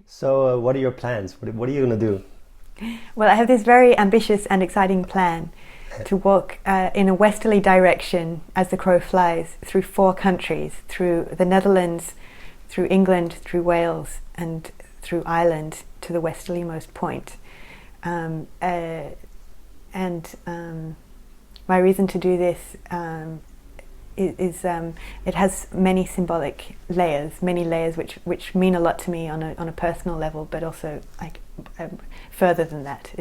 So, what are your plans? What are you going to do? Well, I have this very ambitious and exciting plan to walk in a westerly direction as the crow flies through 4 countries, through the Netherlands, through England, through Wales, and through Ireland to the westerlymost point. Um, uh, and my reason to do this is it has many layers which mean a lot to me on a personal level, but also like further than that.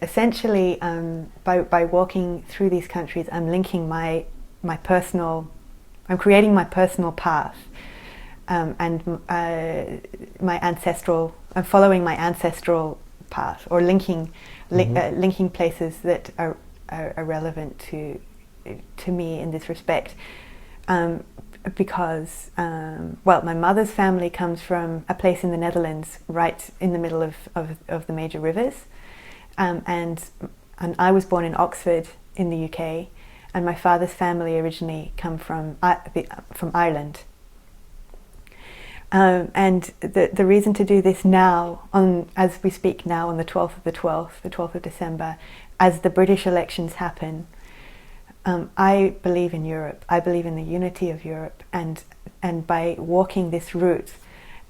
Essentially, by walking through these countries, I'm linking my personal, I'm creating my personal path, and my ancestral. I'm following my ancestral path, or linking places that are relevant to me in this respect, because my mother's family comes from a place in the Netherlands, right in the middle of the major rivers, and I was born in Oxford in the UK, and my father's family originally come from Ireland. And the reason to do this now, as we speak now, on the 12th of December, as the British elections happen, I believe in Europe. I believe in the unity of Europe, and by walking this route,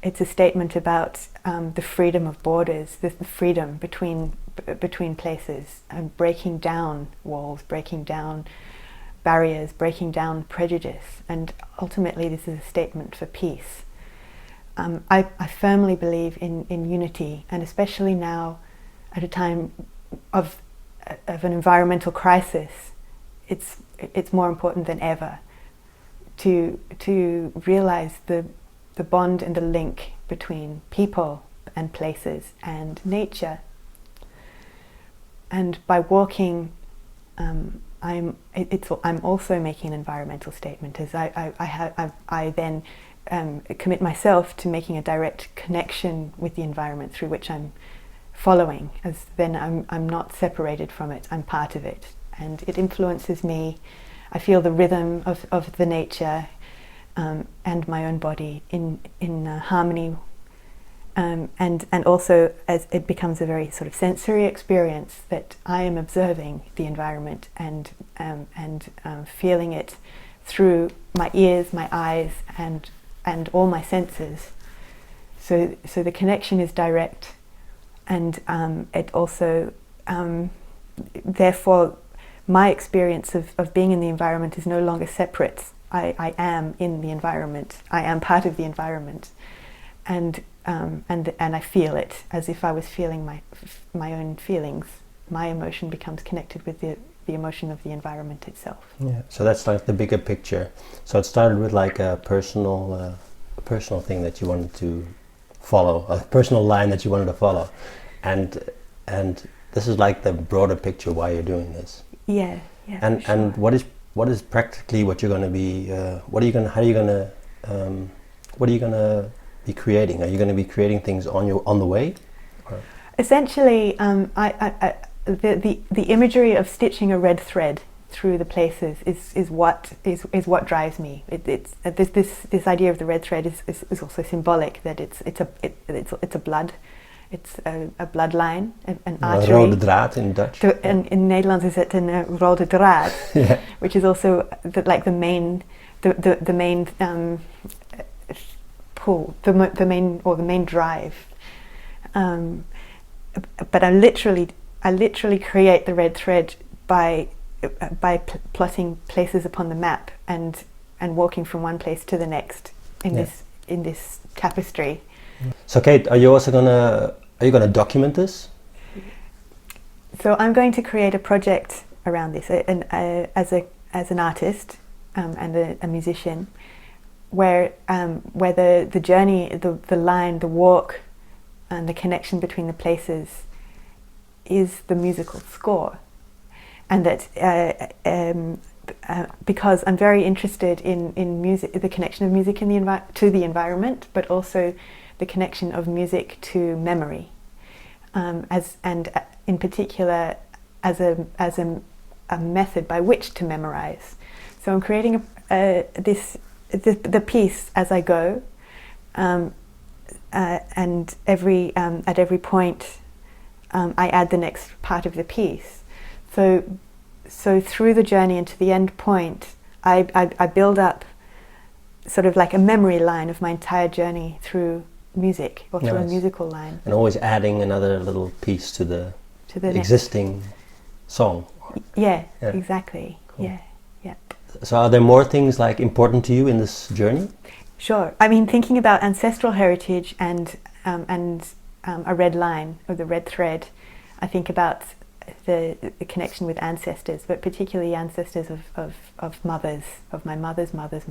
it's a statement about the freedom of borders, the freedom between places, and breaking down walls, breaking down barriers, breaking down prejudice, and ultimately this is a statement for peace. I firmly believe in unity, and especially now, at a time of an environmental crisis, it's more important than ever to realize the bond and the link between people and places and nature. And by walking, I'm also making an environmental statement, as I then commit myself to making a direct connection with the environment through which I'm following, as then I'm not separated from it, I'm part of it, and it influences me. I feel the rhythm of the nature and my own body in harmony, and also as it becomes a very sort of sensory experience, that I am observing the environment and feeling it through my ears, my eyes, and all my senses. So the connection is direct, and it also, therefore, my experience of being in the environment is no longer separate. I am in the environment. I am part of the environment, and I feel it as if I was feeling my own feelings. My emotion becomes connected with the emotion of the environment itself. Yeah. So that's like the bigger picture. So it started with like a personal thing that you wanted to follow, a personal line that you wanted to follow, and this is like the broader picture why you're doing this. Yeah. And sure. and what is practically what you're going to be? What are you going to be creating? Are you going to be creating things on the way? Or? Essentially, the imagery of stitching a red thread through the places is what drives me. This idea of the red thread is also symbolic, that it's a blood. It's a bloodline, an artery. Rode draad in Dutch. In Nederlands is it een rode draad, Yeah. which is also the main pull, the main drive. But I literally create the red thread by plotting places upon the map and walking from one place to the next in this tapestry. So Kate, are you gonna document this? So I'm going to create a project around this, as an artist and a musician, where the journey, the line, the walk, and the connection between the places is the musical score, and that because I'm very interested in music, the connection of music to the environment, but also the connection of music to memory, in particular as a method by which to memorize. So I'm creating the piece as I go, at every point I add the next part of the piece. So through the journey and to the end point, I build up sort of like a memory line of my entire journey through music, or through a musical line. And always adding another little piece to the existing song. Yeah, exactly. Cool. Yeah. So are there more things like important to you in this journey? Sure. I mean, thinking about ancestral heritage and a red line, or the red thread, I think about the connection with ancestors, but particularly ancestors of mothers, of my mother's mothers,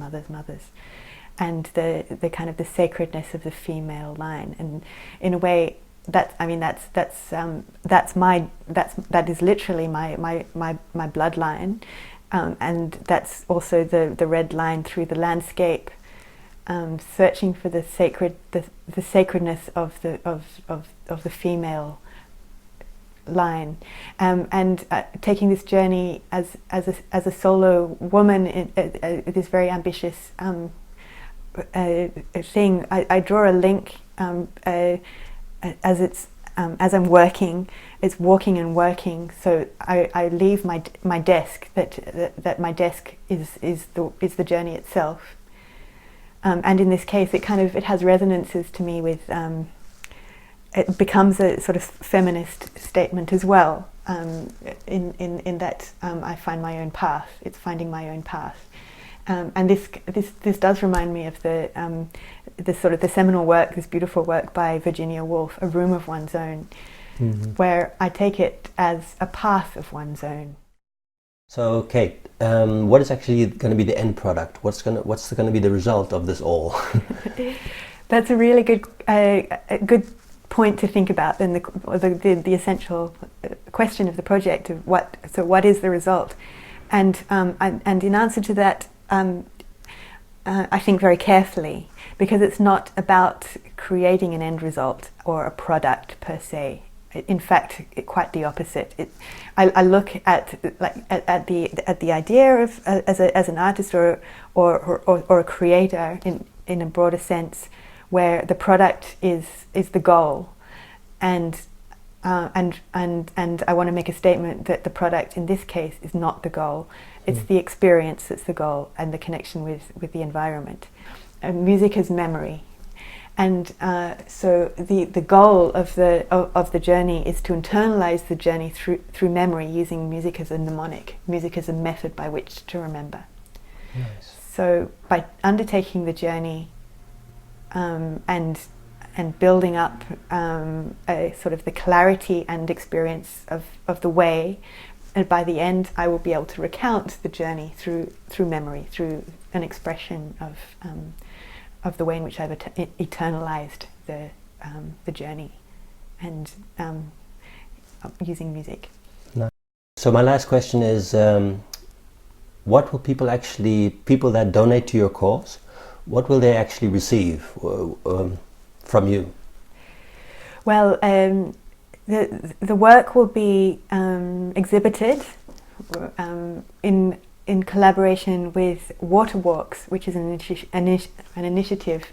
and the kind of the sacredness of the female line. And in a way, that is literally my bloodline, and that's also the red line through the landscape, searching for the sacredness of the female line, and taking this journey as a solo woman in this very ambitious thing. I draw a link as I'm working. It's walking and working. So I leave my desk. That my desk is the journey itself. And in this case, it has resonances to me with. It becomes a sort of feminist statement as well. In that I find my own path. It's finding my own path. And this does remind me of the sort of the seminal work, this beautiful work by Virginia Woolf, A Room of One's Own, where I take it as a path of one's own. So, Kate, what is actually going to be the end product? What's going to be the result of this all? That's a really good point to think about, and the essential question of the project of what is the result, and in answer to that. I think very carefully, because it's not about creating an end result or a product per se. In fact, quite the opposite. I look at the idea of as an artist or a creator in a broader sense, where the product is the goal, and I want to make a statement that the product in this case is not the goal. It's the experience that's the goal, and the connection with the environment. Music is memory, and so the goal of the journey is to internalize the journey through memory, using music as a mnemonic, music as a method by which to remember. Nice. So by undertaking the journey and building up a sort of the clarity and experience of the way. And by the end, I will be able to recount the journey through memory, through an expression of the way in which I've eternalized the journey, and using music. Nice. So my last question is, what will people that donate to your cause, what will they actually receive from you? Well, the work will be exhibited in collaboration with Water Walks, which is an initiative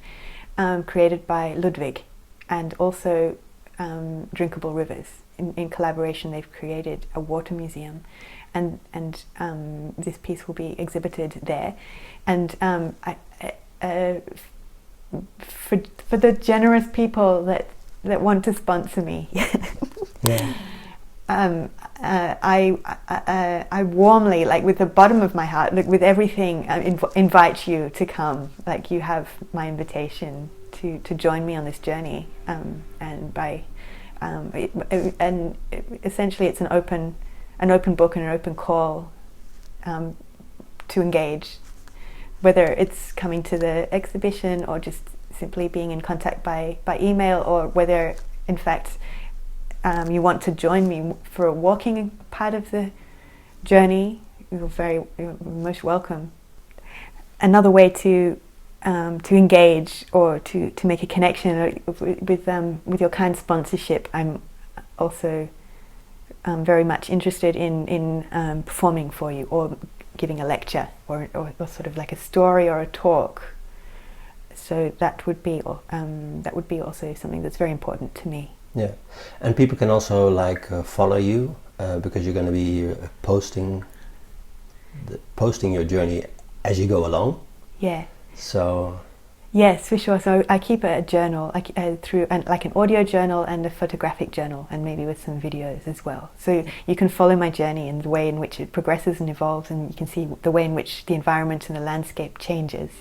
created by Ludwig, and also Drinkable Rivers. In collaboration, they've created a water museum, and this piece will be exhibited there. And for the generous people that want to sponsor me. Yeah. I warmly, like with the bottom of my heart, like with everything, invite you to come. Like, you have my invitation to join me on this journey, and essentially it's an open book and an open call to engage, whether it's coming to the exhibition or just simply being in contact by email, or whether in fact you want to join me for a walking part of the journey. You're most welcome. Another way to engage or to make a connection with your kind sponsorship. I'm also very much interested in performing for you, or giving a lecture, or sort of like a story or a talk. So that would be also something that's very important to me. Yeah, and people can also like follow you because you're going to be posting your journey as you go along. Yeah. So. Yes, for sure. So I keep a journal, like an audio journal and a photographic journal, and maybe with some videos as well. So you can follow my journey and the way in which it progresses and evolves, and you can see the way in which the environment and the landscape changes.